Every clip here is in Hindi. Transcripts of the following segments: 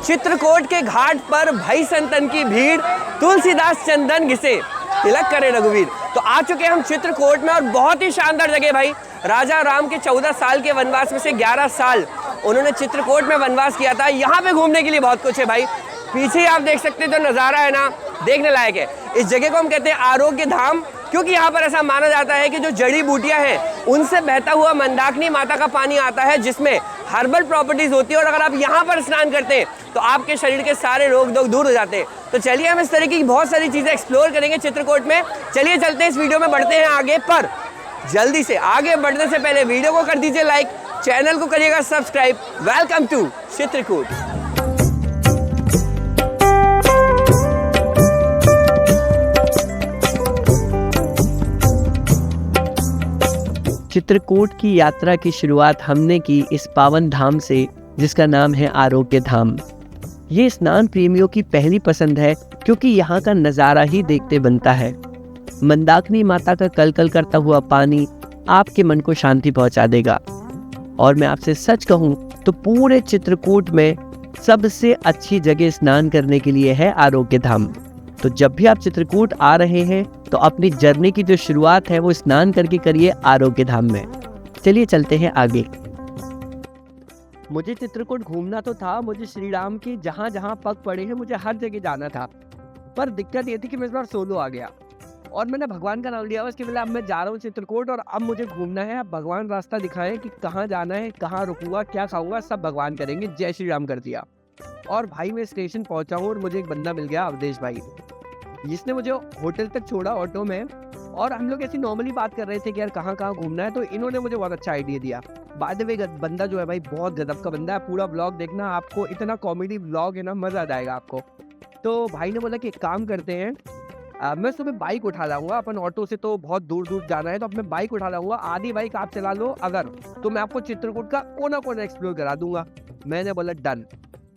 चित्रकूट के घाट पर भाई संतन की भीड़, तुलसीदास चंदन घिसे, तिलक करे रघुवीर। तो आ चुके हम चित्रकूट में और बहुत ही शानदार जगह भाई। राजा राम के 14 साल के वनवास में से 11 साल उन्होंने चित्रकूट में वनवास किया था। यहाँ पे घूमने के लिए बहुत कुछ है भाई। पीछे आप देख सकते हैं जो नज़ारा है ना, देखने लायक है। इस जगह को हम कहते हैं आरोग्य धाम, क्योंकि यहाँ पर ऐसा माना जाता है कि जो जड़ी बूटियाँ हैं उनसे बहता हुआ मंदाकिनी माता का पानी आता है, जिसमें हर्बल प्रॉपर्टीज होती है। और अगर आप यहाँ पर स्नान करते हैं तो आपके शरीर के सारे रोग दूर हो जाते हैं। तो चलिए हम इस तरह की बहुत सारी चीज़ें एक्सप्लोर करेंगे चित्रकूट में। चलिए चलते हैं, इस वीडियो में बढ़ते हैं आगे। पर जल्दी से आगे बढ़ने से पहले वीडियो को कर दीजिए लाइक, चैनल को करिएगा subscribe. Welcome to Chitrakoot. Chitrakoot की यात्रा की शुरुआत हमने की इस पावन धाम से, जिसका नाम है आरोग्य धाम। ये स्नान प्रेमियों की पहली पसंद है, क्योंकि यहाँ का नज़ारा ही देखते बनता है। मंदाकिनी माता का कलकल करता हुआ पानी आपके मन को शांति पहुँचा देगा। और मैं आपसे सच कहूँ तो पूरे चित्रकूट में सबसे अच्छी जगह स्नान करने के लिए है आरोग्य धाम। तो जब भी आप चित्रकूट आ रहे हैं तो अपनी जर्नी की जो शुरुआत है वो स्नान करके करिए आरोग्य धाम में। चलिए चलते हैं आगे। मुझे चित्रकूट घूमना तो था, मुझे श्री राम की जहाँ जहाँ पग पड़े हैं मुझे हर जगह जाना था। पर दिक्कत ये थी कि मैं इस बार सोलो आ गया और मैंने भगवान का नाम लिया। उसके पहले अब मैं जा रहा हूँ चित्रकूट और अब मुझे घूमना है। अब भगवान रास्ता दिखाएं कि कहाँ जाना है, कहाँ रुकूंगा, क्या खाऊंगा, सब भगवान करेंगे। जय श्री राम कर दिया। और भाई मैं स्टेशन पहुंचा हूँ और मुझे एक बंदा मिल गया, अवधेश भाई, जिसने मुझे होटल तक छोड़ा ऑटो में। और हम लोग ऐसी नॉर्मली बात कर रहे थे कि यार कहाँ कहाँ घूमना है, तो इन्होंने मुझे बहुत अच्छा आइडिया दिया। बाय द वे बंदा जो है भाई बहुत गजब का बंदा है। पूरा ब्लॉग देखना, आपको इतना कॉमेडी ब्लॉग है ना, मजा आ जाएगा आपको। तो भाई ने बोला कि एक काम करते हैं, मैं सुबह बाइक उठा लाऊंगा। अपन ऑटो से तो बहुत दूर दूर जाना है, तो अब मैं बाइक उठा लाऊंगा, आधी बाइक आप चला लो अगर, तो मैं आपको चित्रकूट का कोना कोना एक्सप्लोर करा दूंगा। मैंने बोला डन।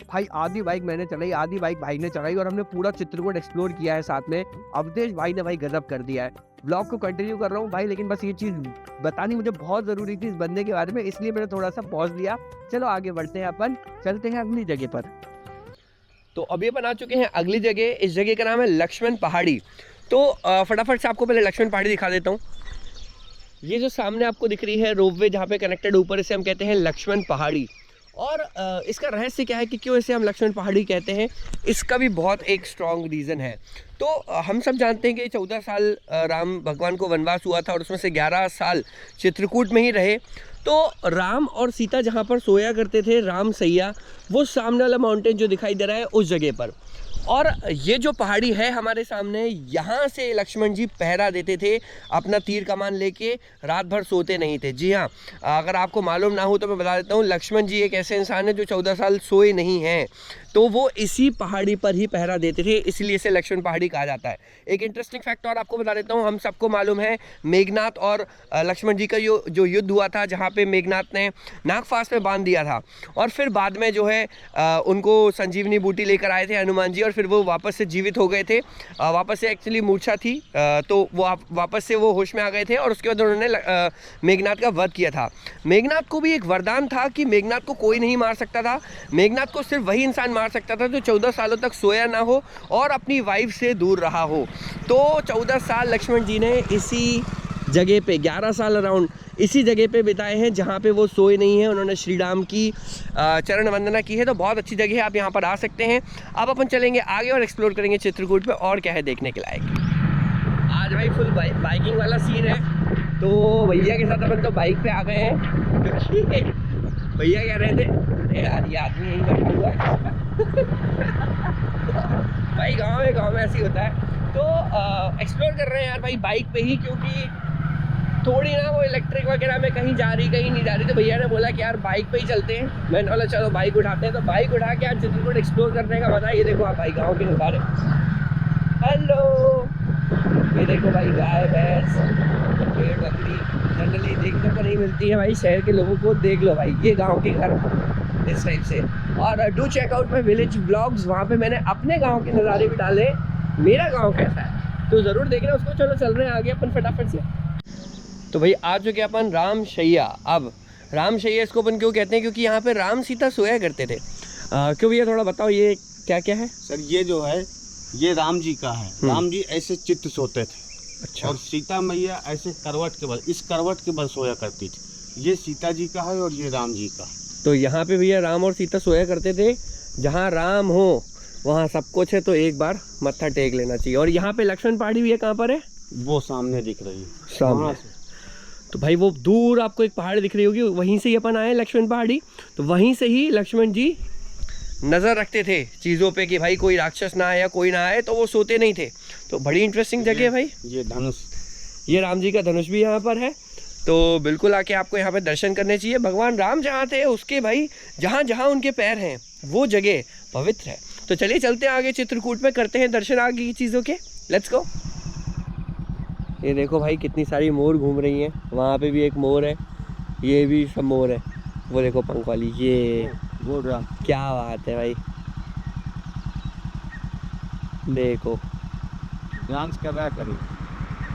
भाई आधी बाइक मैंने चलाई, आधी बाइक भाई ने चलाई और हमने पूरा चित्रकूट एक्सप्लोर किया है साथ में। अवधेश भाई ने भाई गजब कर दिया है। ब्लॉग को कंटिन्यू कर रहा हूँ भाई, लेकिन बस ये चीज़ बतानी मुझे बहुत ज़रूरी थी इस बंदे के बारे में, इसलिए मैंने थोड़ा सा पॉज लिया। चलो आगे बढ़ते हैं, अपन चलते हैं अगली जगह पर। तो अभी अपन आ चुके हैं अगली जगह। इस जगह का नाम है लक्ष्मण पहाड़ी। तो फटाफट से आपको पहले लक्ष्मण पहाड़ी दिखा देता हूँ। ये जो सामने आपको दिख रही है रोपवे जहाँ पे कनेक्टेड ऊपर, इसे हम कहते हैं लक्ष्मण पहाड़ी। और इसका रहस्य क्या है कि क्यों इसे हम लक्ष्मण पहाड़ी कहते हैं, इसका भी बहुत एक स्ट्रॉन्ग रीज़न है। तो हम सब जानते हैं कि 14 साल राम भगवान को वनवास हुआ था और उसमें से 11 साल चित्रकूट में ही रहे। तो राम और सीता जहाँ पर सोया करते थे, राम सैया, वो सामने वाला माउंटेन जो दिखाई दे रहा है उस जगह पर। और ये जो पहाड़ी है हमारे सामने, यहाँ से लक्ष्मण जी पहरा देते थे, अपना तीर कमान लेके रात भर सोते नहीं थे। जी हाँ, अगर आपको मालूम ना हो तो मैं बता देता हूँ, लक्ष्मण जी एक ऐसे इंसान है जो 14 साल सोए नहीं हैं। तो वो इसी पहाड़ी पर ही पहरा देते थे, इसलिए इसे लक्ष्मण पहाड़ी कहा जाता है। एक इंटरेस्टिंग फैक्ट और आपको बता देता हूँ, हम सबको मालूम है मेघनाथ और लक्ष्मण जी का जो युद्ध हुआ था, जहाँ पे मेघनाथ ने नागफास में बांध दिया था और फिर बाद में जो है उनको संजीवनी बूटी लेकर आए थे हनुमान जी, और फिर वो वापस से जीवित हो गए थे। वापस से एक्चुअली मूर्छा थी, तो वो वापस से वो होश में आ गए थे और उसके बाद उन्होंने मेघनाथ का वध किया था। मेघनाथ को भी एक वरदान था कि मेघनाथ को कोई नहीं मार सकता था। मेघनाथ को सिर्फ वही इंसान मार सकता था जो 14 सालों तक सोया ना हो और अपनी वाइफ से दूर रहा हो। तो 14 साल लक्ष्मण जी ने इसी जगह पे, 11 साल अराउंड इसी जगह पे बिताए हैं जहाँ पे वो सोए नहीं हैं। उन्होंने श्री राम की चरण वंदना की है। तो बहुत अच्छी जगह है, आप यहाँ पर आ सकते हैं। अब अपन चलेंगे आगे और एक्सप्लोर करेंगे चित्रकूट पे और क्या है देखने के लायक। आज भाई फुल बाइकिंग वाला सीन है। तो भैया के साथ अपन तो बाइक पे आ गए हैं, क्योंकि भैया कह रहे थे यार ये आदमी यहीं बैठा हुआ है। भाई गाँव में ऐसे ही होता है। तो एक्सप्लोर कर रहे हैं यार भाई बाइक पे ही, क्योंकि थोड़ी ना वो इलेक्ट्रिक वगैरह में कहीं जा रही कहीं नहीं जा रही। तो भैया ने बोला कि यार बाइक पे ही चलते हैं। मैंने बोला चलो बाइक उठाते हैं। तो बाइक उठा के आज चित्रकूट एक्सप्लोर करने का मजा। ये देखो आप भाई गाँव के नज़ारे। हेलो, ये देखो भाई गाय भैंस पेड़ बकरी जनरली देखने को नहीं मिलती है भाई शहर के लोगों को। देख लो भाई ये गाँव के घर इस टाइप से। और do check out my village blogs, वहाँ पे मैंने अपने गाँव के नज़ारे भी डाले। मेरा गाँव कैसा है तो ज़रूर देखना उसको। चलो चल रहे हैं आगे अपन फटाफट से। तो भाई आ चुके अपन राम शैया। अब राम शैया इसको अपन क्यों कहते हैं, क्योंकि यहाँ पे राम सीता सोया करते थे। क्यों भैया थोड़ा बताओ ये क्या क्या है? सर ये जो है ये राम जी का है। राम जी ऐसे चित्त सोते थे। अच्छा। और सीता मैया ऐसे करवट के बल, इस करवट के बल सोया करती थी। ये सीता जी का है और ये राम जी का। तो यहाँ पे भैया राम और सीता सोया करते थे। जहाँ राम हो वहाँ सब कुछ है, तो एक बार मत्था टेक लेना चाहिए। और यहाँ पे लक्ष्मण पहाड़ी भैया कहाँ पर है? वो सामने दिख रही है। सामने। वहाँ से। तो भाई वो दूर आपको एक पहाड़ दिख रही होगी, वहीं से ही अपन आए लक्ष्मण पहाड़ी। तो वहीं से ही लक्ष्मण जी नज़र रखते थे चीज़ों पे कि भाई कोई राक्षस ना आए या कोई ना आए, तो वो सोते नहीं थे। तो बड़ी इंटरेस्टिंग जगह है भाई। ये धनुष, ये राम जी का धनुष भी यहाँ पर है। तो बिल्कुल आके आपको यहाँ पे दर्शन करने चाहिए। भगवान राम जहाँ थे उसके भाई जहाँ जहाँ उनके पैर हैं वो जगह पवित्र है। तो चलिए चलते हैं आगे चित्रकूट में, करते हैं दर्शन आगे की चीज़ों के। Let's go. ये देखो भाई कितनी सारी मोर घूम रही हैं। वहाँ पे भी एक मोर है, ये भी सब मोर है। वो देखो पंख वाली, ये बोल रहा क्या बात है भाई। देखो डांस कर रहा करी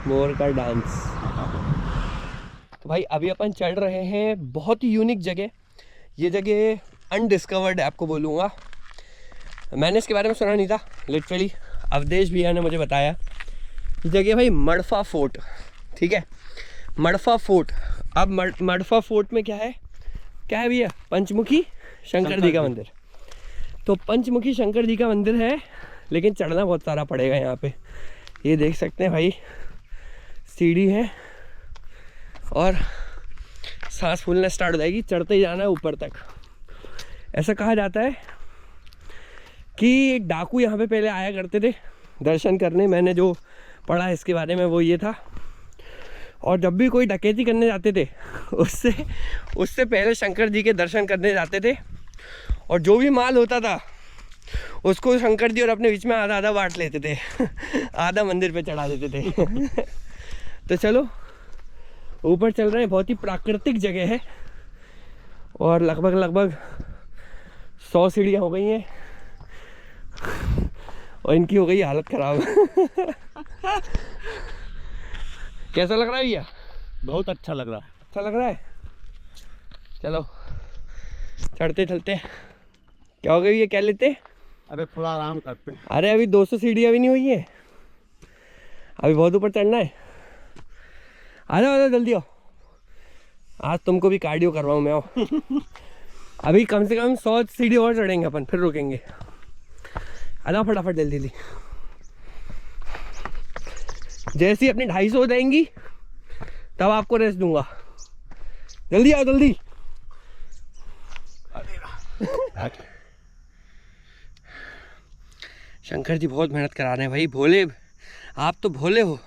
मोर का डांस। तो भाई अभी अपन चढ़ रहे हैं बहुत ही यूनिक जगह। ये जगह अनडिस्कवर्ड है आपको बोलूँगा। मैंने इसके बारे में सुना नहीं था लिटरली, अवधेश भैया ने मुझे बताया। ये जगह भाई मड़फा फोर्ट, ठीक है, मड़फा फोर्ट। अब मड़फा फोर्ट में क्या है भैया? पंचमुखी शंकर जी का मंदिर। तो पंचमुखी शंकर जी का मंदिर है, लेकिन चढ़ना बहुत सारा पड़ेगा यहाँ पे। ये देख सकते हैं भाई सीढ़ी है और सांस फूलना स्टार्ट हो जाएगी, चढ़ते ही जाना है ऊपर तक। ऐसा कहा जाता है कि डाकू यहाँ पे पहले आया करते थे दर्शन करने। मैंने जो पढ़ा इसके बारे में वो ये था। और जब भी कोई डकैती करने जाते थे उससे पहले शंकर जी के दर्शन करने जाते थे। और जो भी माल होता था उसको शंकर जी और अपने बीच में आधा आधा बांट लेते थे आधा मंदिर पे चढ़ा देते थे तो चलो ऊपर चल रहे हैं। बहुत ही प्राकृतिक जगह है और लगभग 100 सीढ़ियाँ हो गई हैं और इनकी हो गई हालत खराब कैसा लग रहा है भैया? बहुत अच्छा लग रहा है। अच्छा लग रहा है। चलो चढ़ते चलते। क्या हो गया भैया, क्या लेते? अरे थोड़ा आराम करते हैं। अरे अभी 200 सीढ़ियाँ भी नहीं हुई है, अभी बहुत ऊपर चढ़ना है। आ जाओ जल्दी आओ, आज तुमको भी कार्डियो करवाऊँ मैं। आओ अभी कम से कम 100 सीढ़ी और चढ़ेंगे अपन, फिर रुकेंगे। आ जाओ फटाफट जल्दी जल्दी। जैसी अपनी 250 हो जाएंगी तब आपको रेस्ट दूंगा। जल्दी आओ जल्दी। शंकर जी बहुत मेहनत करा रहे हैं भाई। भोले, आप तो भोले हो,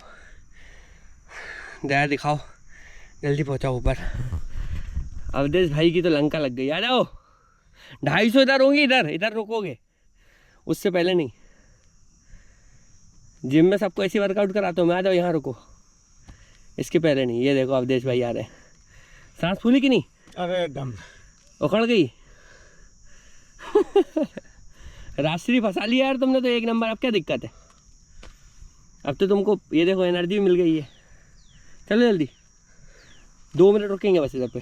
दया दिखाओ, जल्दी पहुंचाओ ऊपर। अवधेश भाई की तो लंका लग गई। आ जाओ, 250 इधर होंगी, इधर रुकोगे, उससे पहले नहीं। जिम में सबको ऐसी वर्कआउट कराता हूँ मैं। आ जाओ यहाँ रुको, इसके पहले नहीं। ये देखो अवधेश भाई आ रहे हैं। सांस फूली कि नहीं? अरे दम उखड़ गई राष्ट्रीय फंसा लिया यार तुमने तो एक नंबर। अब क्या दिक्कत है? अब तो तुमको ये देखो एनर्जी मिल गई है। चलो जल्दी, 2 मिनट रुकेंगे बस इधर पे।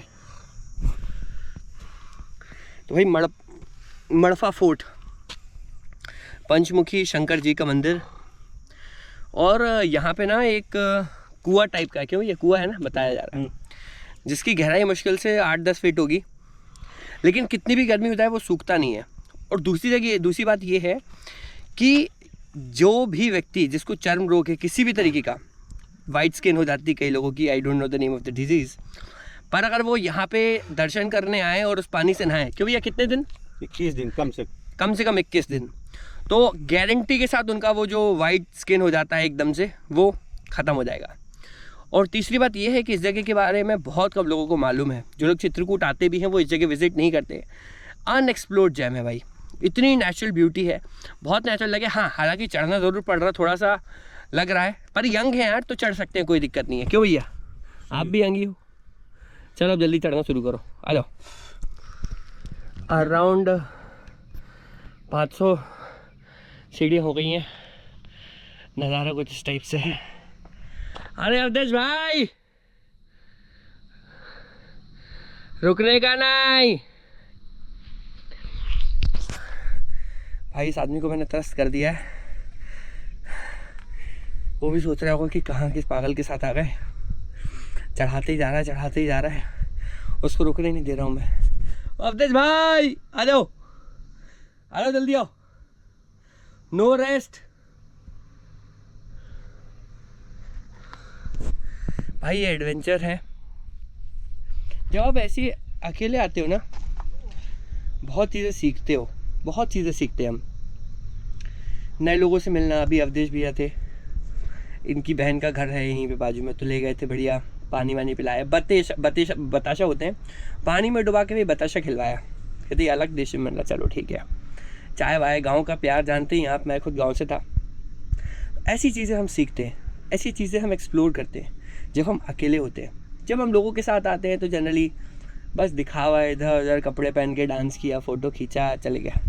तो भाई मड़फा फोर्ट, पंचमुखी शंकर जी का मंदिर। और यहाँ पे ना एक कुआं टाइप का है। क्यों, ये कुआं है ना, बताया जा रहा है, जिसकी गहराई मुश्किल से 8-10 फीट होगी, लेकिन कितनी भी गर्मी होता है वो सूखता नहीं है। और दूसरी बात ये है कि जो भी व्यक्ति जिसको चर्म रोग है किसी भी तरीके का, वाइट स्किन हो जाती है कई लोगों की, I don't know the name of the disease, पर अगर वो यहाँ पे दर्शन करने आए और उस पानी से नहाए, क्यों भैया कितने दिन? 21 दिन कम से कम 21 दिन, तो गारंटी के साथ उनका वो जो वाइट स्किन हो जाता है एकदम से वो ख़त्म हो जाएगा। और तीसरी बात ये है कि इस जगह के बारे में बहुत कम लोगों को मालूम है। जो लोग चित्रकूट आते भी हैं वो इस जगह विजिट नहीं करते। अनएक्सप्लोर्ड जैम है भाई, इतनी नेचुरल ब्यूटी है, बहुत नेचुरल लगे। हाँ, हालांकि चढ़ना ज़रूर पड़ रहा, थोड़ा सा लग रहा है, पर यंग है यार तो चढ़ सकते हैं, कोई दिक्कत नहीं है। क्यों भैया, आप भी यंग ही हो? चलो अब जल्दी चढ़ना शुरू करो, आ जाओ। अराउंड 500 सीढ़ियाँ हो गई हैं। नज़ारा कुछ इस टाइप से है। अरे अवधेश भाई, रुकने का नहीं। भाई इस आदमी को मैंने त्रस्त कर दिया है। वो भी सोच रहा होगा कि कहाँ किस पागल के साथ आ गए। चढ़ाते ही जा रहा है, चढ़ाते ही जा रहा है, उसको रुकने नहीं दे रहा हूँ मैं। अवधेश भाई आ जाओ, आ जाओ जल्दी आओ, नो रेस्ट। भाई ये एडवेंचर है। जब आप ऐसे अकेले आते हो ना, बहुत चीज़ें सीखते हो, बहुत चीज़ें सीखते हैं हम। नए लोगों से मिलना, अभी अवधेश भैया थे, इनकी बहन का घर है यहीं पे बाजू में, तो ले गए थे, बढ़िया पानी वानी पिलाया, बताशा होते हैं, पानी में डुबा के भी बताशा खिलवाया। कहते ये अलग देश में, चलो ठीक है। चाय वाय, गाँव का प्यार जानते ही आप, मैं खुद गाँव से था। ऐसी चीज़ें हम सीखते हैं, ऐसी चीज़ें हम एक्सप्लोर करते हैं जब हम अकेले होते हैं। जब हम लोगों के साथ आते हैं तो जनरली बस दिखावा, इधर उधर कपड़े पहन के डांस किया, फ़ोटो खींचा, चले गया।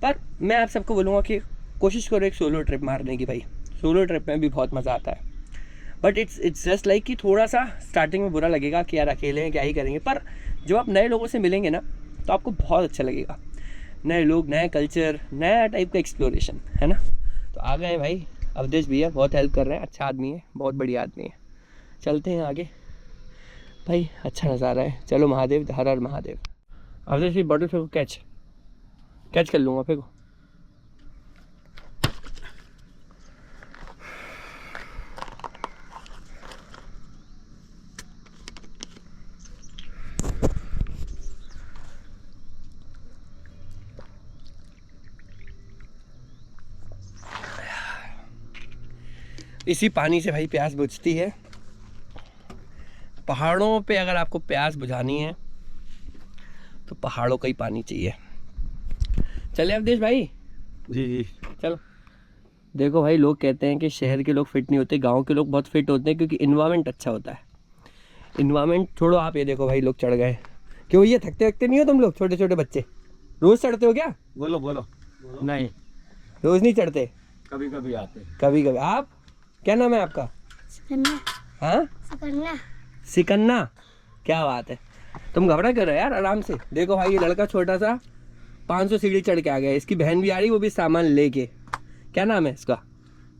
पर मैं आप सबको बोलूँगा कि कोशिश करो एक सोलो ट्रिप मारने की। भाई सोलो ट्रिप में भी बहुत मज़ा आता है, बट इट्स जस्ट लाइक कि थोड़ा सा स्टार्टिंग में बुरा लगेगा कि यार अकेले हैं क्या ही करेंगे, पर जब आप नए लोगों से मिलेंगे ना तो आपको बहुत अच्छा लगेगा। नए लोग, नया कल्चर, नया टाइप का एक्सप्लोरेशन, है ना। तो आ गए भाई अवधेश भैया, बहुत हेल्प कर रहे हैं, अच्छा आदमी है, बहुत बढ़िया आदमी है। चलते हैं आगे भाई, अच्छा नज़ारा है। चलो महादेव, हर हर महादेव। अवधेश भी बॉटल फेंको, कैच कर लूँगा, फेंको। इसी पानी से भाई प्यास बुझती है। पहाड़ों पे अगर आपको प्यास बुझानी है तो पहाड़ों का ही पानी चाहिए। चले अवधेश भाई? जी जी चलो। देखो भाई, लोग कहते हैं कि शहर के लोग फिट नहीं होते, गांव के लोग बहुत फिट होते हैं क्योंकि इन्वायरमेंट अच्छा होता है। इन्वायरमेंट छोड़ो आप, ये देखो भाई लोग चढ़ गए। क्यों ये थकते नहीं हो तुम लोग? छोटे छोटे बच्चे रोज चढ़ते हो क्या? बोलो बोलो। नहीं, रोज नहीं चढ़ते, कभी कभी आते। कभी कभी। आप क्या नाम है आपका? सिकन्ना। हाँ, सिकन्ना। सिकन्ना, क्या बात है। तुम घबरा कर रहे हो यार, आराम से। देखो भाई ये लड़का छोटा सा 500 सीढ़ी चढ़ के आ गया, इसकी बहन भी आ रही, वो भी सामान लेके। क्या नाम है इसका?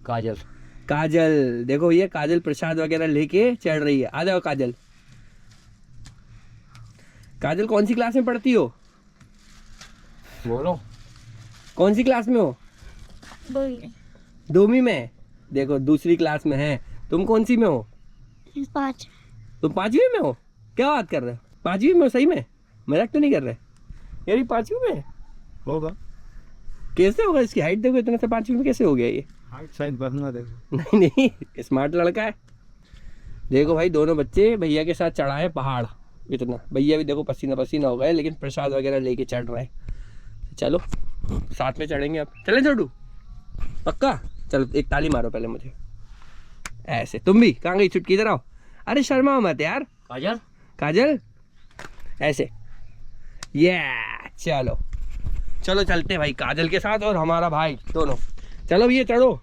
काजल। काजल। देखो ये काजल प्रसाद वगैरह लेके चढ़ रही है। आ जाओ काजल। काजल कौन सी क्लास में पढ़ती हो? बोलो। कौन सी क्लास में हो? 2वीं में। देखो दूसरी क्लास में है। तुम कौन सी में हो? 5। तुम 5वीं में हो? क्या बात कर रहे हो? 5वीं में हो सही में? मजाक तो नहीं कर रहे यार? 5वीं में होगा। कैसे होगा? इसकी हाइट देखो, इतने से 5वीं में कैसे हो गया ये? हाइट साइज बढ़ना देखो। नहीं नहीं, स्मार्ट लड़का है। देखो भाई दोनों बच्चे भैया के साथ चढ़ा है पहाड़। इतना भैया भी देखो पसीना पसीना हो गए, लेकिन प्रसाद वगैरह लेके चढ़ रहे हैं। चलो साथ में चढ़ेंगे अब। चलें छोटू? पक्का? चलो एक ताली मारो पहले मुझे। ऐसे। तुम भी कहाँ गई छुटकी? इधर आओ। अरे शर्माओ मत यार। काजल। काजल ऐसे। ये चलो चलो चलते हैं भाई काजल के साथ और हमारा भाई दोनों। चलो भैया चढ़ो।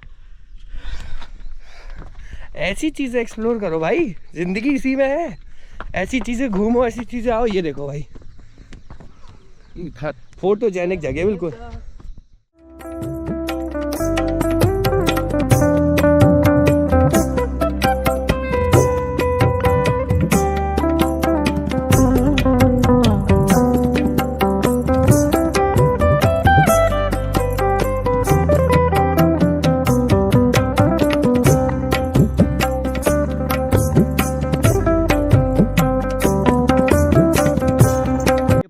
ऐसी चीजें एक्सप्लोर करो भाई, जिंदगी इसी में है। ऐसी चीजें घूमो, ऐसी चीजें आओ। ये देखो भाई, फोटोजेनिक जगह बिल्कुल।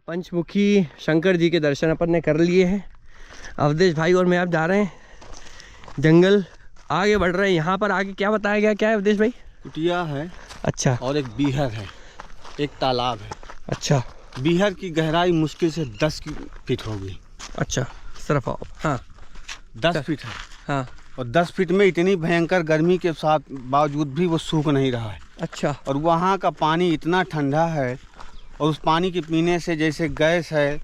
पंचमुखी शंकर जी के दर्शन अपन ने कर लिए हैं। अवधेश भाई और मैं आप जा रहे हैं, जंगल आगे बढ़ रहे हैं। यहाँ पर आगे क्या बताया गया? क्या है अवधेश भाई? कुटिया है। अच्छा। और एक बीहर है, एक तालाब है। अच्छा। बीहर की गहराई मुश्किल से 10 फीट होगी। अच्छा इस तरफ आओ। हाँ 10 फीट है। हाँ। और 10 फीट में इतनी भयंकर गर्मी के साथ बावजूद भी वो सूख नहीं रहा है। अच्छा। और वहाँ का पानी इतना ठंडा है, और उस पानी के पीने से जैसे गैस है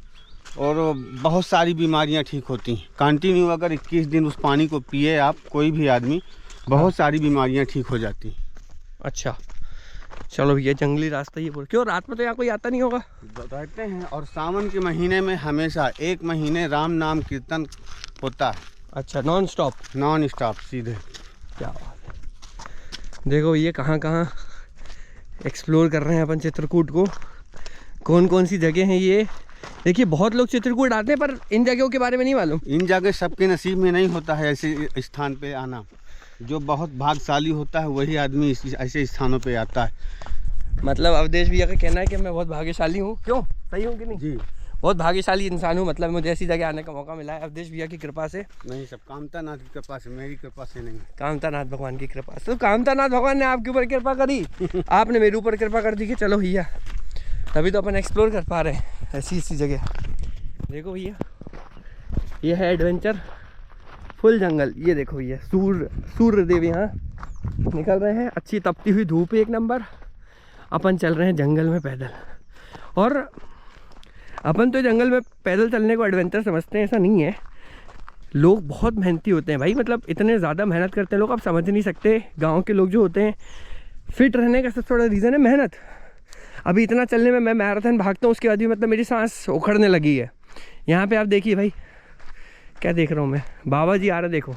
और बहुत सारी बीमारियां ठीक होती हैं। कंटिन्यू अगर 21 दिन उस पानी को पिए आप, कोई भी आदमी, बहुत सारी बीमारियां ठीक हो जाती हैं। अच्छा चलो भैया जंगली रास्ता ये बोल, क्यों रात में तो यहाँ कोई आता नहीं होगा? बताते हैं। और सावन के महीने में हमेशा 1 महीने राम नाम कीर्तन होता है। अच्छा, नॉन स्टॉप? नॉन स्टॉप सीधे। क्या बात है। देखो ये कहाँ कहाँ एक्सप्लोर कर रहे हैं अपन चित्रकूट को, कौन कौन सी जगह हैं ये। देखिए बहुत लोग चित्रकूट आते हैं पर इन जगहों के बारे में नहीं मालूम। इन जगह सबके नसीब में नहीं होता है ऐसे स्थान पे आना। जो बहुत भाग्यशाली होता है वही आदमी ऐसे स्थानों पे आता है। मतलब अवधेश भैया का कहना है कि मैं बहुत भाग्यशाली हूँ। क्यों, सही हूँ कि नहीं? जी, बहुत भाग्यशाली इंसान हूँ, मतलब मुझे ऐसी जगह आने का मौका मिला है अवधेश भैया की कृपा से। नहीं, सब कामता नाथ की कृपा से, मेरी कृपा से नहीं। कामतानाथ भगवान की कृपा से। तो कामतानाथ भगवान ने आपके ऊपर कृपा करी, आपने मेरे ऊपर कृपा कर दी कि चलो भैया, तभी तो अपन एक्सप्लोर कर पा रहे हैं ऐसी जगह। देखो भैया ये है एडवेंचर फुल जंगल। ये देखो भैया सूर्य देव यहाँ निकल रहे हैं, अच्छी तपती हुई धूप एक नंबर। अपन चल रहे हैं जंगल में पैदल, और अपन तो जंगल में पैदल चलने को एडवेंचर समझते हैं, ऐसा नहीं है। लोग बहुत मेहनती होते हैं भाई, मतलब इतने ज़्यादा मेहनत करते हैं लोग, आप समझ नहीं सकते। गांव के लोग जो होते हैं, फिट रहने का सबसे बड़ा रीज़न है मेहनत। अभी इतना चलने में मैं मैराथन भागता हूँ, उसके बाद भी मतलब मेरी सांस उखड़ने लगी है। यहाँ पे आप देखिए भाई, क्या देख रहा हूँ मैं, बाबा जी आ रहे हैं। देखो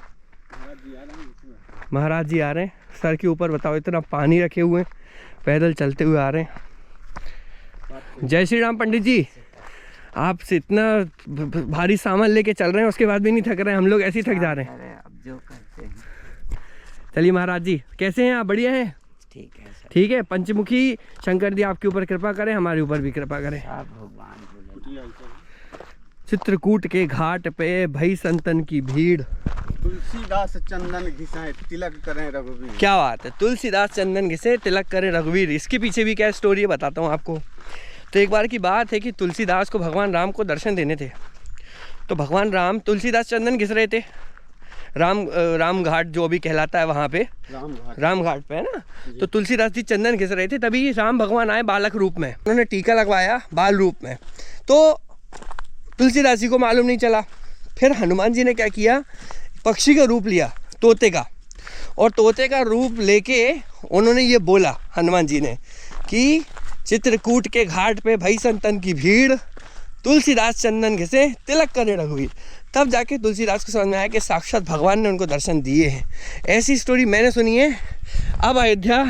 महाराज जी आ रहे हैं सर के ऊपर। बताओ इतना पानी रखे हुए हैं, पैदल चलते हुए आ रहे हैं। जय श्री राम पंडित जी, आपसे इतना भारी सामान लेके चल रहे हैं, उसके बाद भी नहीं थक रहे हैं। हम लोग ऐसे ही थक जा रहे हैं। अब जो करते हैं। चलिए महाराज जी, कैसे हैं आप? बढ़िया हैं? ठीक है सर। ठीक है। पंचमुखी शंकर जी आपके ऊपर कृपा करें, हमारे ऊपर भी कृपा करें। भगवान चित्रकूट के घाट पे भई संतन की भीड़। तुलसीदास चंदन घिसाए तिलक करें रघुवीर। क्या बात है, तुलसीदास चंदन घिसे तिलक करे रघुवीर। इसके पीछे भी क्या स्टोरी है बताता हूँ आपको। तो एक बार की बात है कि तुलसीदास को भगवान राम को दर्शन देने थे। तो भगवान राम तुलसीदास चंदन घिस रहे थे राम घाट जो अभी कहलाता है वहाँ पे, राम घाट पे है ना। तो तुलसीदास जी चंदन घिस रहे थे, तभी राम भगवान आए बालक रूप में, उन्होंने टीका लगवाया बाल रूप में। तो तुलसीदास जी को मालूम नहीं चला। फिर हनुमान जी ने क्या किया, पक्षी का रूप लिया, तोते का, और तोते का रूप लेके उन्होंने ये बोला हनुमान जी ने कि चित्रकूट के घाट पे भई संतन की भीड़, तुलसीदास चंदन घिसे तिलक करे रघुवीर। तब जाके तुलसीदास को समझ में आया कि साक्षात भगवान ने उनको दर्शन दिए हैं। ऐसी स्टोरी मैंने सुनी है। अब अयोध्या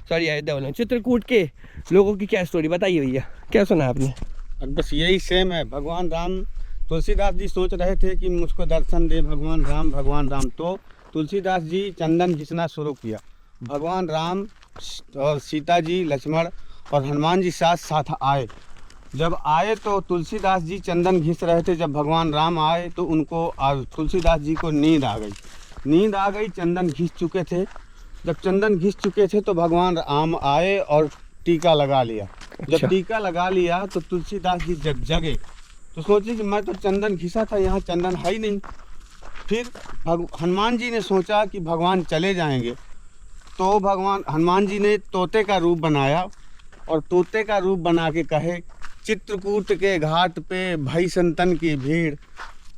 बोला, चित्रकूट के लोगों की क्या स्टोरी बताइए भैया, क्या सुना आपने? बस यही सेम है। भगवान राम, तुलसीदास जी सोच रहे थे कि मुझको दर्शन दे भगवान राम। तो तुलसीदास जी चंदन घिसना शुरू किया। भगवान राम और सीता जी, लक्ष्मण और हनुमान जी साथ आए। जब आए तो तुलसीदास जी चंदन घिस रहे थे। जब भगवान राम आए तो उनको तुलसीदास जी को नींद आ गई। चंदन घिस चुके थे। जब चंदन घिस चुके थे तो भगवान राम आए और टीका लगा लिया। जब टीका लगा लिया तो तुलसीदास जी जब जगे तो सोचे कि मैं तो चंदन घिसा था, यहाँ चंदन है ही नहीं। फिर हनुमान जी ने सोचा कि भगवान चले जाएंगे, तो भगवान हनुमान जी ने तोते का रूप बनाया, और तोते का रूप बना के कहे, चित्रकूट के घाट पे भई संतन की भीड़,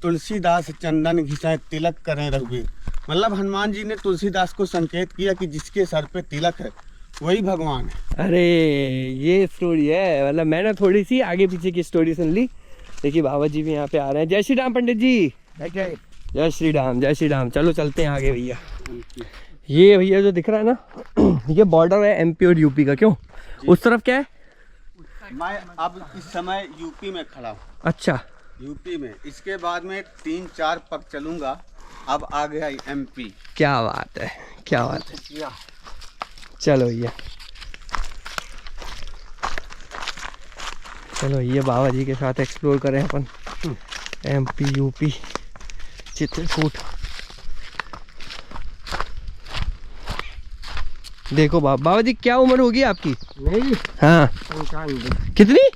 तुलसीदास चंदन घिसाए तिलक करें रघुवीर। मतलब हनुमान जी ने तुलसीदास को संकेत किया कि जिसके सर पे तिलक है वही भगवान है। अरे ये स्टोरी है, मतलब मैंने थोड़ी सी आगे पीछे की स्टोरी सुन ली। देखिए बाबा जी भी यहाँ पे आ रहे हैं। जय श्री राम पंडित जी। जय श्री राम। चलो चलते हैं आगे भैया। ये भैया जो दिख रहा है ना, ये बॉर्डर है एमपी और यूपी का। क्यों, उस तरफ क्या है? मैं अब इस समय यूपी में खड़ा हूँ। अच्छा, यूपी में। इसके बाद में 3-4 पग चलूँगा, अब आ गया एमपी। क्या बात है। चलो भैया, चलो ये बाबा जी के साथ एक्सप्लोर करें अपन एमपी यूपी चित्रकूट। देखो बाबा जी, क्या उम्र होगी आपकी? नहीं, हाँ 95। कितनी?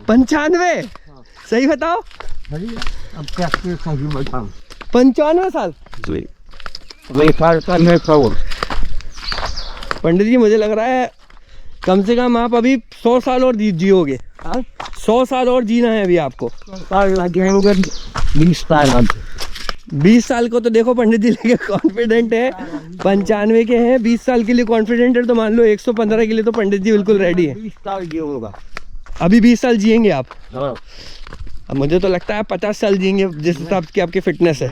95। सही बताओ। अब क्या सही बताऊं? 95 साल। वही साल का मैं कहूँ। पंडित जी मुझे लग रहा है कम से कम आप अभी 100 साल और जियोगे। 100 साल और जीना है अभी आपको। 20 साल 20 साल को तो देखो पंडित जी लेके कॉन्फिडेंट है, 95 के हैं, 20 साल के लिए कॉन्फिडेंट है, तो मान लो 115 के लिए तो पंडित जी बिल्कुल रेडी है। 20 साल जीऊंगा। अभी 20 साल जिएंगे आप? हाँ। अब मुझे तो लगता है 50 साल जिएंगे जिस हिसाब की आपकी फिटनेस है।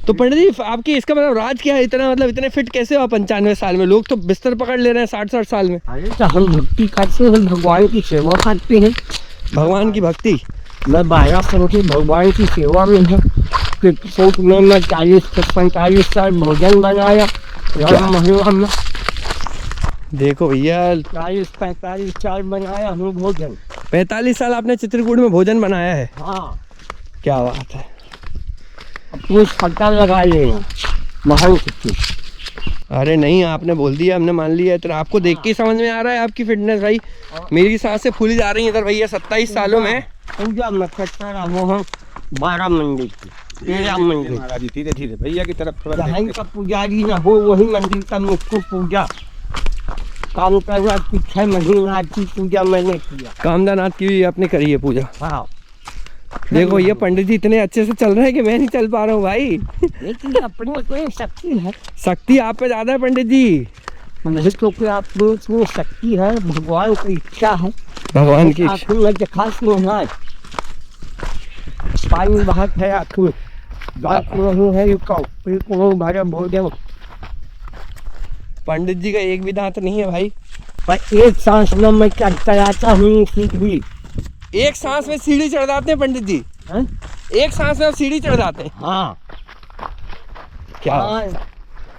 तो पंडित जी आपकी इसका मतलब राज क्या है, इतना मतलब इतने फिट कैसे हो आप 95 साल में? लोग तो बिस्तर पकड़ ले रहे हैं 60-60 साल में। अरे तो हम भक्ति करते हैं, भगवान की सेवा करते हैं। भगवान की भक्ति? मैं 12 साल की भगवान की सेवा में हूँ। सोच में मैं 40-45 साल भोजन बनाया महिला में। देखो भैया 40-45 साल बनाया हूँ भोजन। 45 साल आपने चित्रकूट में भोजन बनाया है? हाँ। क्या बात है। अपनी पता लगा लेना महान कितनी। अरे नहीं, आपने बोल दिया, हमने मान लिया। तो आपको देख के ही समझ में आ रहा है आपकी फिटनेस भाई। मेरी सांसें फूली जा रही हैं इधर भैया। 27 सालों में पूजा मैं करता रहा हूँ 12 मंदिर की, 13 मंदिर। महाराज जी धीरे धीरे भैया की तरफ थोड़ा जहाँ का पुजारी न हो वही मंदिर का मुझको पूजा काम करना। 6 महीना की पूजा मैंने किया। कामदानाथ की भी आपने करी है पूजा? हाँ। देखो ये पंडित जी इतने अच्छे से चल रहे हैं कि मैं नहीं चल पा रहा हूँ भाई। लेकिन अपने को एक शक्ति है। शक्ति आप पे ज्यादा है पंडित जी। नहीं तो क्या आपको शक्ति है, भगवान की इच्छा है। भगवान की इच्छा। आँखों में दिखा है, पानी बहुत है आँखों में, बात नहीं है को भरे भोजन। पंडित जी का एक भी दांत नहीं है भाई। पर एक सांस में मैं चढ़ता हूँ सीढ़ी। एक सांस में सीढ़ी चढ़ जाते हैं पंडित जी? हैं? एक सांस में आप सीढ़ी चढ़ जाते हैं? हाँ। क्या?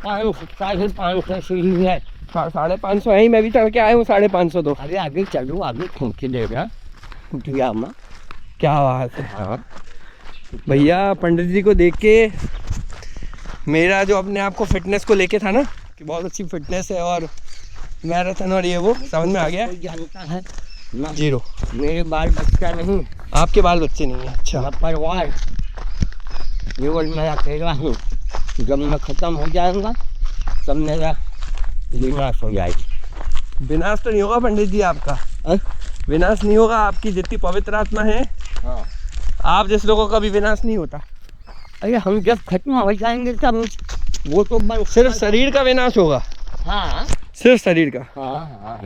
550 सीढ़ी है। 550 है ही, मैं भी चढ़ के आया हूँ 550 तो। अरे आगे चलो, आगे घूम के देगा कुटिया में। क्या बात है भैया। पंडित जी को देख के मेरा जो अपने आप को फिटनेस को लेके था ना कि बहुत अच्छी फिटनेस है और मैराथन और ये वो समझ में आ गया। कोई जानता है ना? जीरो। मेरे बाल बच्चा नहीं, आपके बाल बच्चे नहीं है? अच्छा। मेरा परिवार केवल मैं अकेला हूँ। जब मैं खत्म हो जाऊंगा तब मेरा विनाश हो जाएगा। विनाश तो नहीं होगा पंडित जी आपका? विनाश नहीं होगा। आपकी जितनी पवित्र आत्मा है, हाँ। आप जैसे लोगों का भी विनाश नहीं होता। अरे हम जब खत्म हो जाएंगे तब वो तो बन सिर्फ शरीर का विनाश होगा? हाँ सिर्फ शरीर का? हाँ हाँ।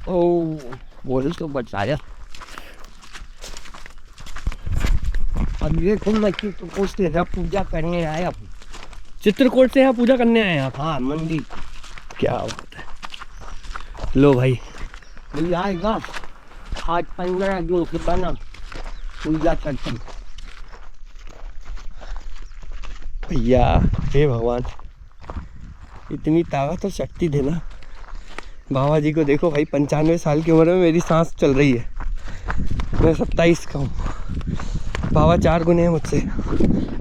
ओ बोल तो बताया। अब ये तो मैं तो पूछते हैं पूजा करने आया। चित्रकूट से यहाँ पूजा करने आए हैं आप? हाँ मंदिर। क्या बात है। लो भाई मिल आएगा। आज 15 दिन से बना पूजा करते भैया। हे भगवान इतनी ताकत और शक्ति देना। बाबा जी को देखो भाई, 95 साल की उम्र में मेरी सांस चल रही है। मैं 27 का हूँ। बाबा 4 गुने हैं मुझसे।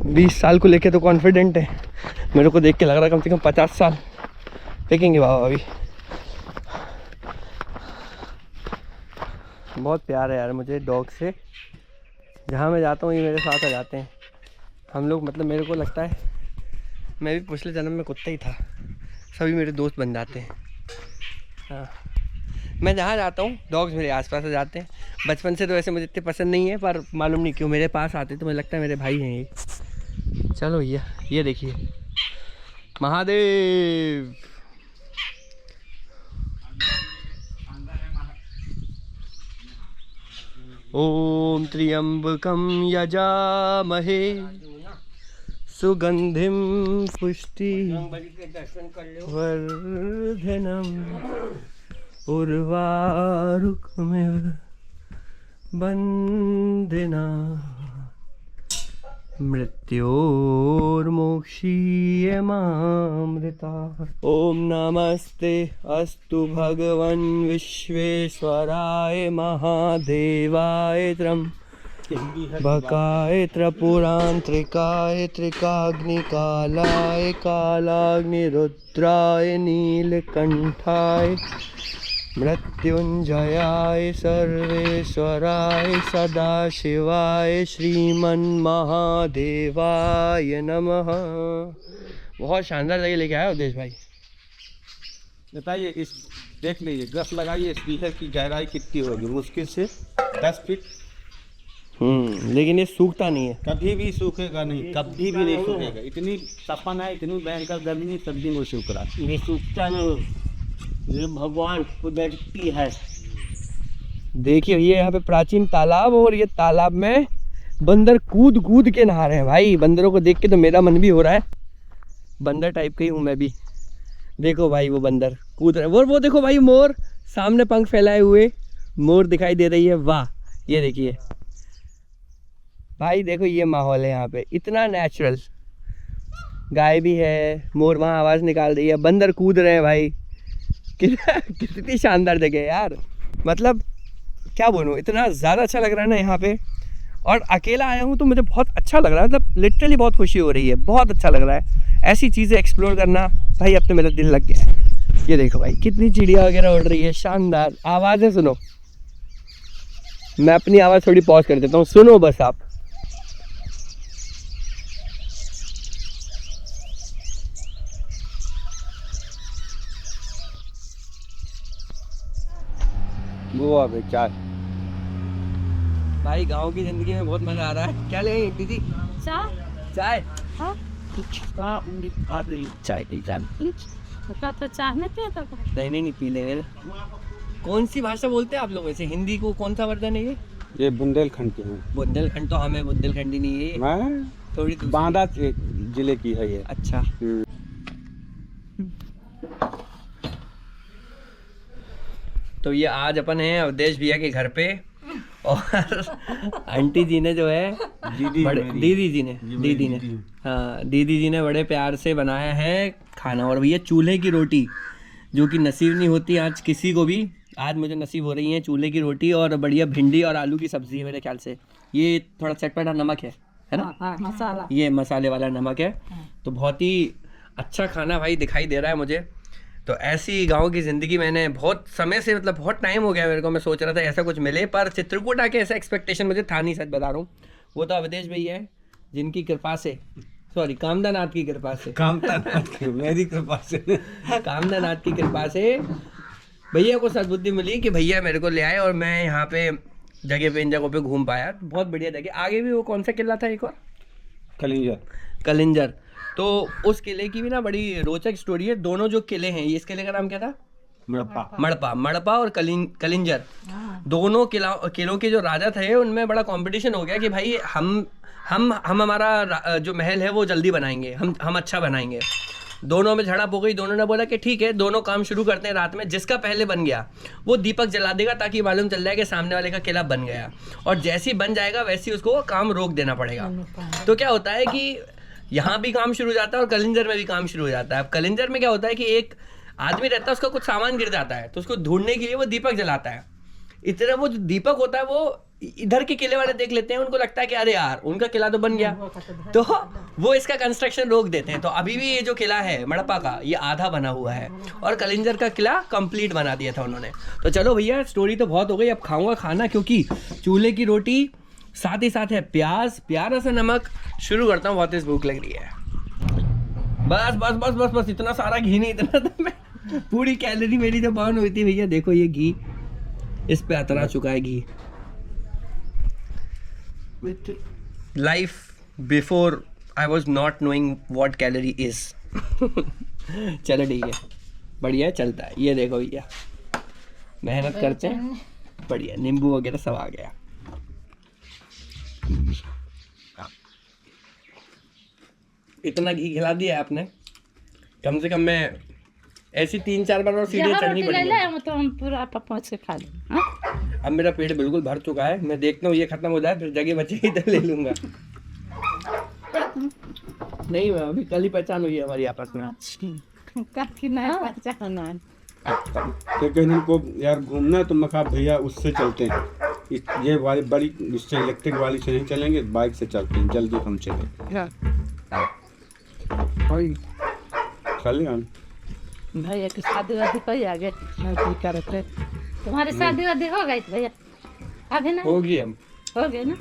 20 साल को लेके तो कॉन्फिडेंट है। मेरे को देख के लग रहा है कम से कम 50 साल देखेंगे बाबा अभी। बहुत प्यार है यार मुझे डॉग से। जहाँ मैं जाता हूँ ये मेरे साथ आ जाते हैं। हम लोग मतलब मेरे को लगता है मैं भी पिछले जन्म में कुत्ता ही था। सभी मेरे दोस्त बन जाते हैं। हाँ, मैं जहाँ जाता हूँ डॉग्स मेरे आसपास आ जाते हैं। बचपन से तो वैसे मुझे इतने पसंद नहीं है, पर मालूम नहीं क्यों मेरे पास आते तो मुझे लगता है मेरे भाई हैं ये। चलो भैया ये देखिए महादेव। ओम त्र्यंबकं यजामहे सुगंधिं पुष्टिवर्धनम् उर्वारुकमिव बन्दिना मृत्योर्मोक्षीयमामृता। ओम नमस्ते अस्तु भगवन् विश्वेश्वराय महादेवाय त्र्यंबकाय त्रिपुरांत्रिकाय त्रिकाग्निकालाय कालाग्निरुद्राय नीलकंठाय मृत्युंजयाय सर्वेश्वराय सदाशिवाय श्रीमन्महादेवाय नमः। बहुत शानदार जगह लेके आया उदेश भाई। बताइए इस देख लीजिए, गस लगाइए, स्पीकर की गहराई कितनी होगी? मुश्किल से 10 फीट लेकिन ये सूखता नहीं है। कभी भी सूखेगा नहीं, कभी भी नहीं सूखेगा। इतनी तपन है, इतनी भयंकर गर्मी, सब दिन वो सूख रहा है। ये सूखता नहीं, ये भगवान कुदरती है। देखिए ये यहाँ पे प्राचीन तालाब, और ये तालाब में बंदर कूद कूद के नहा रहे हैं भाई। बंदरों को देख के तो मेरा मन भी हो रहा है, बंदर टाइप का ही हूँ मैं भी। देखो भाई वो बंदर कूद रहे हैं। वो देखो भाई मोर, सामने पंख फैलाए हुए मोर दिखाई दे रही है। वाह, ये देखिए भाई, देखो ये माहौल है यहाँ पे, इतना नेचुरल। गाय भी है, मोर वहाँ आवाज़ निकाल रही है, बंदर कूद रहे हैं भाई। कितनी शानदार जगह है यार, मतलब क्या बोलूँ, इतना ज़्यादा अच्छा लग रहा है ना यहाँ पे। और अकेला आया हूँ तो मुझे बहुत अच्छा लग रहा है, मतलब लिटरली बहुत खुशी हो रही है, बहुत अच्छा लग रहा है। ऐसी चीज़ें एक्सप्लोर करना भाई, अब तो मेरा दिल लग गया है। ये देखो भाई कितनी चिड़िया वगैरह उड़ रही है, शानदार आवाज़ें सुनो। मैं अपनी आवाज़ थोड़ी पॉज कर देता हूँ, सुनो बस आप। गोवा में चाय। भाई गांव की जिंदगी में बहुत मजा आ रहा है। क्या लेंगे दीदी? चाय चाय? हाँ चाय तो चाय नहीं पिया था। नहीं पी लेंगे। कौन सी भाषा बोलते हैं आप लोग वैसे? हिंदी को कौन सा वर्जन है ये? बुंदेलखंड की हूँ बुंदेलखंड तो हमें बुंदेलखंडी नहीं है, मैं, थोड़ी बांदा जिले की है ये। अच्छा। तो ये आज अपन हैं अवधेश भैया के घर पे, और आंटी जी ने जो है दीदी ने हाँ दीदी जी ने बड़े प्यार से बनाया है खाना। और भैया चूल्हे की रोटी, जो कि नसीब नहीं होती आज किसी को भी, आज मुझे नसीब हो रही है चूल्हे की रोटी और बढ़िया भिंडी और आलू की सब्जी है मेरे ख्याल से। ये थोड़ा चटपटा नमक है ना? मसाला, ये मसाले वाला नमक है। तो बहुत ही अच्छा खाना भाई दिखाई दे रहा है मुझे। तो ऐसी गांव की ज़िंदगी मैंने बहुत समय से, मतलब बहुत टाइम हो गया मेरे को, मैं सोच रहा था ऐसा कुछ मिले, पर चित्रकूट आके ऐसा एक्सपेक्टेशन मुझे था नहीं, सच बता रहा हूँ। वो तो अवधेश भैया है जिनकी कृपा से, सॉरी कामदानाथ की कृपा से, मेरी कृपा से, कामदानाथ की कृपा से भैया को सद्बुद्धि मिली कि भैया मेरे को ले आए, और मैं यहाँ पे जगह पे इन जगहों पे घूम पाया। बहुत बढ़िया जगह। आगे भी वो कौन सा किला था एक और? कलिंजर। तो उस किले की भी ना बड़ी रोचक स्टोरी है। दोनों जो किले हैं, ये इस किले का नाम क्या था? मड़पा और कलिंजर। दोनों किलों के जो राजा थे उनमें बड़ा कंपटीशन हो गया कि भाई हम हमारा जो महल है वो जल्दी बनाएंगे, हम अच्छा बनाएंगे। दोनों में झड़प हो गई। दोनों ने बोला कि ठीक है, दोनों काम शुरू करते हैं रात में, जिसका पहले बन गया वो दीपक जला देगा ताकि मालूम चल जाए कि सामने वाले का किला बन गया, और जैसे ही बन जाएगा वैसे ही उसको काम रोक देना पड़ेगा। तो क्या होता है कि यहाँ भी काम शुरू हो जाता है और कलिंजर में भी काम शुरू हो जाता है। अब कलिंजर में क्या होता है कि एक आदमी रहता है, उसका कुछ सामान गिर जाता है, तो उसको ढूंढने के लिए वो दीपक जलाता है। इतना वो जो दीपक होता है वो इधर के किले वाले देख लेते हैं, उनको लगता है कि अरे यार उनका किला तो बन गया, तो वो इसका कंस्ट्रक्शन रोक देते हैं। तो अभी भी ये जो किला है मड़प्पा का, ये आधा बना हुआ है, और कलिंजर का किला कंप्लीट बना दिया था उन्होंने। तो चलो भैया स्टोरी तो बहुत हो गई, अब खाऊंगा खाना, क्योंकि चूल्हे की रोटी साथ ही साथ है प्याज, प्यारा सा नमक। शुरू करता हूँ, बहुत तेज भूख लग रही है। बस बस बस बस बस, इतना सारा घी नहीं, इतना तो मैं पूरी कैलोरी मेरी जो बर्न हुई थी भैया। देखो ये घी इस पे अतरा चुका है घी। Life before I was not knowing what calorie is. चलो ठीक है, बढ़िया चलता है। ये देखो भैया मेहनत करते हैं, बढ़िया नींबू वगैरह सब आ गया। इतना घी खिला दिया आपने, कम से कम मैं ऐसी 3-4 बार और सीढ़ी चढ़नी पड़ेगी तो हम पूरा पहुँच के खा लेंगे। अब मेरा पेट बिल्कुल भर चुका है, मैं देखता हूँ ये खत्म हो जाए, फिर जगह बचेगी तो ले लूंगा। नहीं मैं अभी कल ही पहचान हुई है हमारी आपस में। तो दिन को यार घूमना, तो मैं कहा भैया उससे चलते हैं, ये वाली बड़ी इससे इलेक्ट्रिक वाली से नहीं चलेंगे, बाइक से चलते हैं, जल्दी हम चले। भैया की शादी वादी कोई आ गए? तुम्हारी शादी वादी हो गई भैया? अभी नहीं होगी, हम हो गई ना?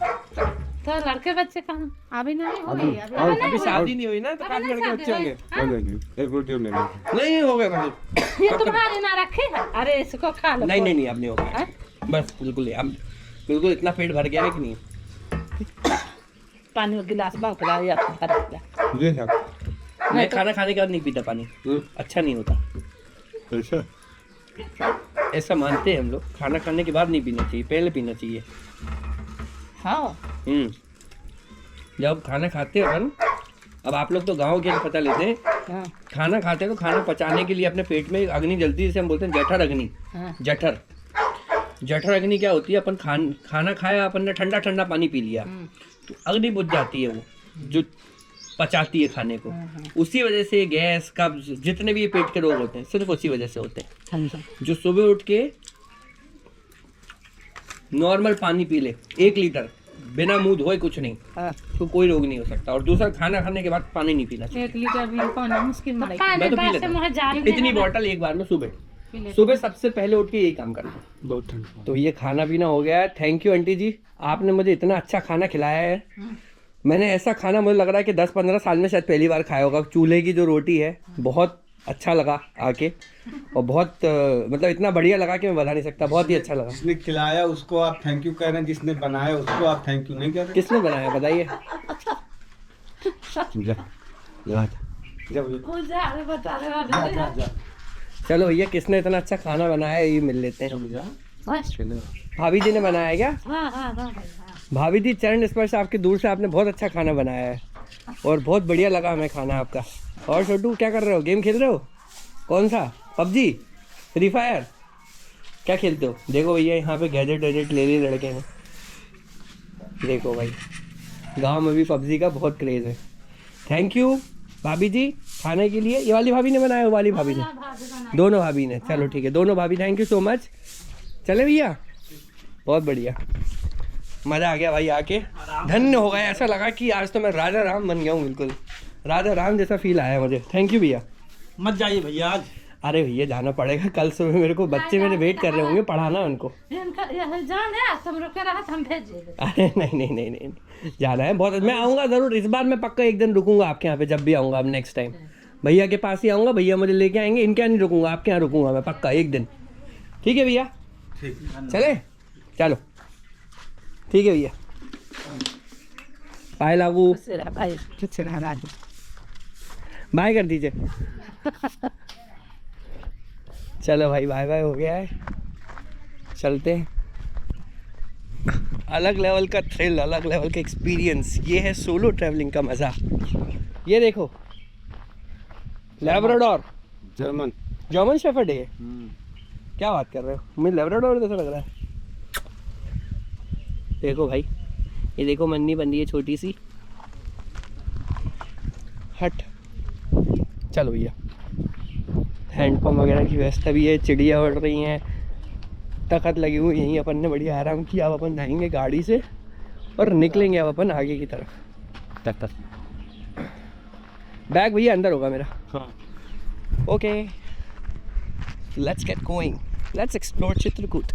तो लड़के बच्चे कहाँ? अभी नहीं हो गई, अभी शादी नहीं हुई ना, तो कहाँ लड़के बच्चे होंगे? एक रोटी ले लेंगे। नहीं हो गया भाई, ये तुम्हारी ना रखी है? अरे इसको खा लो। नहीं अब नहीं होगा, बस बिल्कुल अब बिल्कुल इतना पेट भर गया है कि नहीं। पानी का गिलास मांग रहा है आपको खा रहा जी साहब। मैं खाना खाने के बाद नहीं पीता पानी, अच्छा नहीं होता। ऐसा ऐसा मानते हैं हम लोग, खाना खाने के बाद नहीं पीना चाहिए, पहले पीना चाहिए। हाँ जब खाना खाते हो ना, अब आप लोग तो गांव के पता लेते हैं, हाँ खाना खाते हैं तो खाना पचाने के लिए अपने पेट में एक अग्नि जलती है, जिसे हम बोलते हैं जठर अग्नि। हाँ जठर अग्नि क्या होती है, अपन खाना खाया, अपन ने ठंडा ठंडा पानी पी लिया तो अग्नि बुझ जाती है, वो जो पचाती है खाने को। उसी वजह से गैस, कब्ज, जितने भी ये पेट के रोग होते हैं सिर्फ उसी वजह से होते हैं। हाँ जो सुबह उठ के नॉर्मल पानी पी ले 1 लीटर बिना मुंह धोए, कुछ नहीं, हाँ तो कोई रोग नहीं हो सकता। और दूसरा, खाना खाने के बाद पानी नहीं पीना चाहिए। 1 लीटर भी पानी मुश्किल में मैं तो पी लेता हूँ इतनी बॉटल एक बार में सुबह सबसे पहले उठ के यही काम करता हूँ। बहुत ठंडा। तो ये खाना पीना हो गया है। थैंक यू आंटी जी, आपने मुझे इतना अच्छा खाना खिलाया है। मैंने ऐसा खाना, मुझे लग रहा है कि 10-15 साल में शायद पहली बार खाया होगा। चूल्हे की जो रोटी है, बहुत अच्छा लगा आके, और बहुत मतलब इतना बढ़िया लगा कि मैं बता नहीं सकता, बहुत ही अच्छा लगा। जिसने खिलाया उसको आप थैंक यू कह रहे हैं, जिसने बनाया उसको आप थैंक यू नहीं कह रहे। किसने बनाया बताइए? चलो भैया, किसने इतना अच्छा खाना बनाया है ये मिल लेते हैं। भाभी जी ने बनाया है क्या? भाभी जी, चरण स्पर्श आपके दूर से, आपने बहुत अच्छा खाना बनाया है और बहुत बढ़िया लगा हमें खाना आपका। और छोटू क्या कर रहे हो? गेम खेल रहे हो? कौन सा? पबजी, फ्री फायर, क्या खेलते हो? देखो भैया, यहाँ पे गैजेट वैजेट ले लिए लड़के हैं। देखो भाई, गांव में भी पबजी का बहुत क्रेज है। थैंक यू भाभी जी खाने के लिए। ये वाली भाभी ने बनाया, वो वाली भाभी ने, दोनों भाभी ने। चलो ठीक है, दोनों भाभी थैंक यू सो मच। चले भैया, बहुत बढ़िया, मज़ा आ गया भाई आके, धन्य हो गया। ऐसा लगा कि आज तो मैं राजा राम बन गया हूँ, बिल्कुल राजा राम जैसा फील आया मुझे। थैंक यू भैया। मत जाइए भैया आज। अरे भैया जाना पड़ेगा, कल सुबह मेरे को बच्चे मेरे वेट कर रहे होंगे, पढ़ाना उनको। जान है तुम रुके रहा हम भेज देंगे। अरे नहीं, जाना है बहुत। मैं आऊँगा ज़रूर, इस बार मैं पक्का एक दिन रुकूंगा आपके यहाँ पे, जब भी आऊँगा अब नेक्स्ट टाइम भैया के पास ही आऊँगा। भैया मुझे लेके आएंगे, इनके यहाँ नहीं रुकूंगा, आपके यहाँ रुकूंगा मैं पक्का एक दिन। ठीक है भैया? चले, चलो ठीक है भैया, पाए लागू, बाय कर दीजिए। चलो भाई, बाय बाय हो गया है, चलते हैं। अलग लेवल का थ्रिल, अलग लेवल का एक्सपीरियंस, ये है सोलो ट्रैवलिंग का मज़ा। ये देखो, लैब्राडोर, जर्मन शेफर्ड है ये। क्या बात कर रहे हो, मुझे लैब्राडोर जैसा लग रहा है। देखो भाई, ये देखो मन्नी बन रही है छोटी सी। हट, चलो भैया, हैंडपम्प वगैरह की व्यवस्था भी है, चिड़िया उड़ रही हैं, तखत लगी हुई यहीं। अपन ने बढ़िया आराम किया। अब अपन जाएंगे गाड़ी से और निकलेंगे अब अपन आगे की तरफ। बैग भैया अंदर होगा मेरा। हाँ। Okay, let's get going, let's explore Chitrakoot.